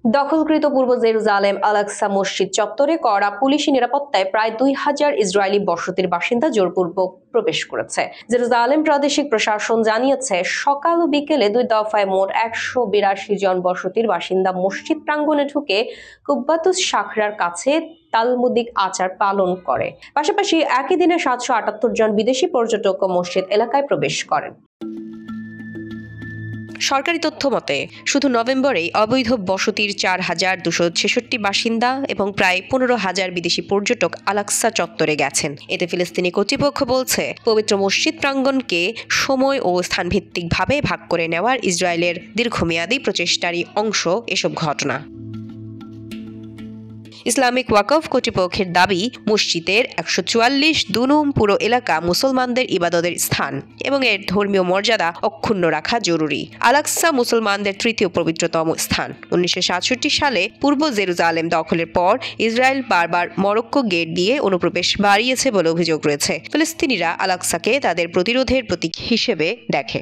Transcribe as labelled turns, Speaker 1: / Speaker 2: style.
Speaker 1: দখলকৃত পূর্ব Jerusalem Al Aqsa মসজিদ চত্বরে কড়া পুলিশি নিরাপত্তায় প্রায় ২,০০০ ইসরায়েলি বসতির বাসিন্দা জোরপূর্বক প্রবেশ করেছে। জেরুজালেম প্রাদেশিক প্রশাসন জানিয়েছে, সকাল ও বিকেলে ২ দফায় মোট ১৮২ জন বসতির বাসিন্দা মসজিদ প্রাঙ্গণে ঢুকে কুব্বাতুস শাখরার কাছে তালমুদিক আচার পালন করে। পাশাপাশি একই দিনে ৭৭৮ জন বিদেশি পর্যটকও মসজিদ এলাকায় প্রবেশ করেন। সরকারি তথ্য মতে শুধু নভেম্বরেই অবৈধ বসতির ৪,২৬৬ বাসিন্দা এবং প্রায় ১৫,০০০ বিদেশি পর্যটক আল-আকসা চত্বরে গেছেন। এতে ফিলিস্তিনি কর্তৃপক্ষ বলছে, পবিত্র মসজিদ প্রাঙ্গণকে সময় ও স্থানভিত্তিকভাবে ভাগ করে নেওয়ার ইসরায়েলের দীর্ঘমেয়াদী প্রচেষ্টারই অংশ এসব ঘটনা। ইসলামিক ওয়াকফ কর্তৃপক্ষের দাবি, মসজিদের ১৪৪ দুনুম পুরো এলাকা মুসলমানদের ইবাদতের স্থান এবং এর ধর্মীয় মর্যাদা অক্ষুণ্ণ রাখা জরুরি। আল-আকসা মুসলমানদের তৃতীয় পবিত্রতম স্থান। ১৯৬৭ সালে পূর্ব জেরুজালেম দখলের পর ইসরায়েল বারবার মরক্কো গেট দিয়ে অনুপ্রবেশ বাড়িয়েছে বলে অভিযোগ রয়েছে। ফিলিস্তিনিরা আল-আকসাকে তাদের প্রতিরোধের প্রতীক হিসেবে দেখে।